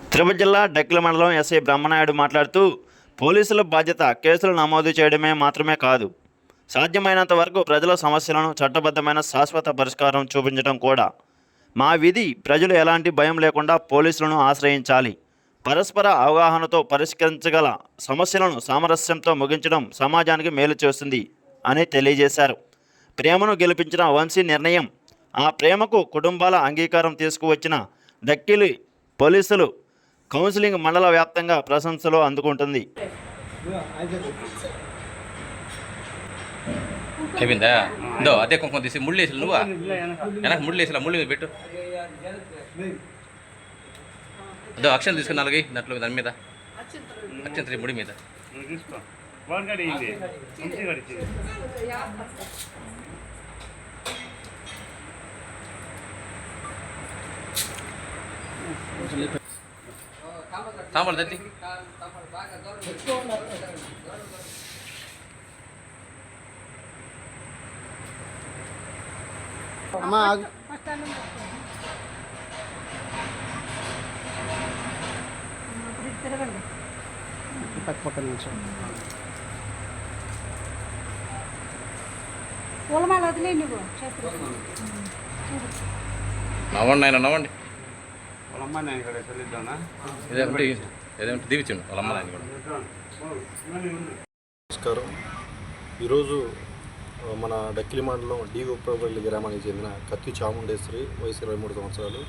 తిరుపతి జిల్లా డక్కిల మండలం ఎస్ఐ బ్రహ్మనాయుడు మాట్లాడుతూ, పోలీసుల బాధ్యత కేసులు నమోదు చేయడమే మాత్రమే కాదు, సాధ్యమైనంత వరకు ప్రజల సమస్యలను చట్టబద్ధమైన శాశ్వత పరిష్కారం చూపించడం కూడా. మా విధి ప్రజలు ఎలాంటి భయం లేకుండా పోలీసులను ఆశ్రయించాలి. పరస్పర అవగాహనతో పరిష్కరించగల సమస్యలను సామరస్యంతో ముగించడం సమాజానికి మేలు చేస్తుంది అని తెలియజేశారు. ప్రేమను గెలిపించిన వంశీ నిర్ణయం, ఆ ప్రేమకు కుటుంబాల అంగీకారం తీసుకువచ్చిన డక్కిలి పోలీసులు కౌన్సిలింగ్ మండల వ్యాప్తంగా ప్రశంసలు అందుకుంటుంది. అయిపోయిందా? ఇందో అదే కుంకుమ తీసి ముళ్ళు వేసి నువ్వా వెనక ముళ్ళు వేసి ముళ్ళు మీద పెట్టు. అదో అక్షరం తీసుకుని నాలుగు దాంట్లో దాని మీద అక్షంత్రి ముడి మీద తాంబూలు తట్టి పక్క నిమిషం నవ్వండి ఆయన నవ్వండి. ఏదేమిటి దీవించండి వాళ్ళ అమ్మ నాయన కూడా. నమస్కారం. ఈరోజు మన డక్కిలి మండలం డి ఉప్పరపల్లి గ్రామానికి చెందిన కత్తి చాముండేశ్వరి, వయసు 23 సంవత్సరాలు.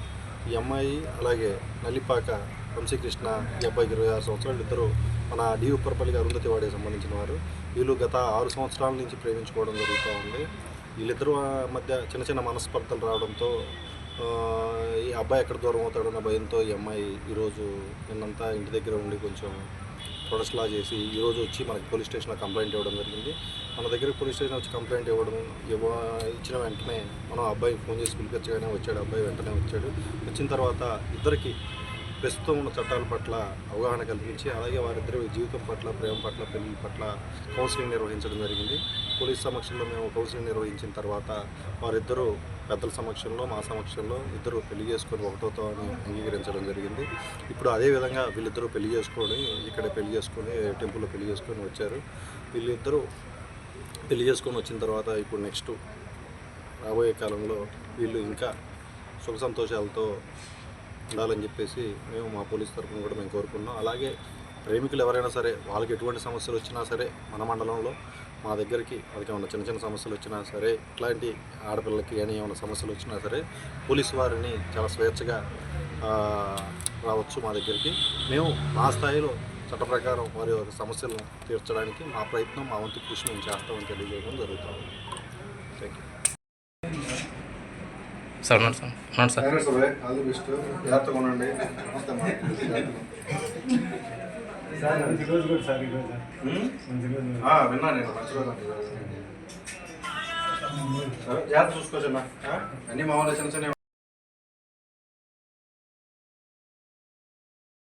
ఈ అమ్మాయి అలాగే నల్లిపాక వంశీకృష్ణ, ఈ అబ్బాయికి 26 సంవత్సరాలు. ఇద్దరు మన డి ఉప్పరపల్లికి అరుంధతి వాడికి సంబంధించిన వారు. వీళ్ళు గత 6 సంవత్సరాల నుంచి ప్రేమించుకోవడం జరుగుతూ ఉంది. వీళ్ళిద్దరు మధ్య చిన్న చిన్న మనస్పర్ధలు రావడంతో ఈ అబ్బాయి ఎక్కడ దూరం అవుతాడన్న భయంతో ఈ అమ్మాయి ఈరోజు నిన్నంతా ఇంటి దగ్గర ఉండి కొంచెం ప్రొడక్ట్లా చేసి ఈరోజు వచ్చి మనకి పోలీస్ స్టేషన్లో కంప్లైంట్ ఇవ్వడం జరిగింది. మన దగ్గర పోలీస్ స్టేషన్ వచ్చి కంప్లైంట్ ఇచ్చిన వెంటనే మనం అబ్బాయి ఫోన్ చేసి పిలిపించగానే వచ్చాడు. అబ్బాయి వెంటనే వచ్చాడు. వచ్చిన తర్వాత ఇద్దరికి ప్రస్తుతం ఉన్న చట్టాల పట్ల అవగాహన కల్పించి, అలాగే వారిద్దరి జీవితం పట్ల, ప్రేమ పట్ల, పెళ్లి పట్ల కౌన్సిలింగ్ నిర్వహించడం జరిగింది. పోలీస్ సమక్షంలో మేము కౌన్సిలింగ్ నిర్వహించిన తర్వాత వారిద్దరూ పెద్దల సమక్షంలో, మా సమక్షంలో ఇద్దరు పెళ్లి చేసుకొని ఒకటోతో అని అంగీకరించడం జరిగింది. ఇప్పుడు అదేవిధంగా వీళ్ళిద్దరూ పెళ్లి చేసుకొని ఇక్కడే పెళ్లి చేసుకొని టెంపుల్లో పెళ్లి చేసుకొని వచ్చారు. వీళ్ళిద్దరూ పెళ్లి చేసుకొని వచ్చిన తర్వాత ఇప్పుడు నెక్స్ట్ రాబోయే కాలంలో వీళ్ళు ఇంకా సుఖ సంతోషాలతో ఉండాలని చెప్పేసి మేము మా పోలీస్ తరఫున కూడా మేము కోరుకున్నాం. అలాగే ప్రేమికులు ఎవరైనా సరే వాళ్ళకి ఎటువంటి సమస్యలు వచ్చినా సరే మన మండలంలో మా దగ్గరికి వాళ్ళకి ఏమైనా చిన్న చిన్న సమస్యలు వచ్చినా సరే, ఇట్లాంటి ఆడపిల్లలకి కానీ ఏమైనా సమస్యలు వచ్చినా సరే పోలీసు వారిని చాలా స్వేచ్ఛగా రావచ్చు మా దగ్గరికి. మేము మా స్థాయిలో చట్ట ప్రకారం వారి యొక్క సమస్యలను తీర్చడానికి మా ప్రయత్నం, మా వంతు కృషి మేము చేస్తామని తెలియజేయడం జరుగుతుంది. Thank you sir. Sir all the best. జాగ్రత్తగా ఉండండి. విన్నా నేను మంచి రోజు జాగ్రత్త చూసుకోవచ్చమ్మా. అన్నీ మామూలు చిన్న చిన్న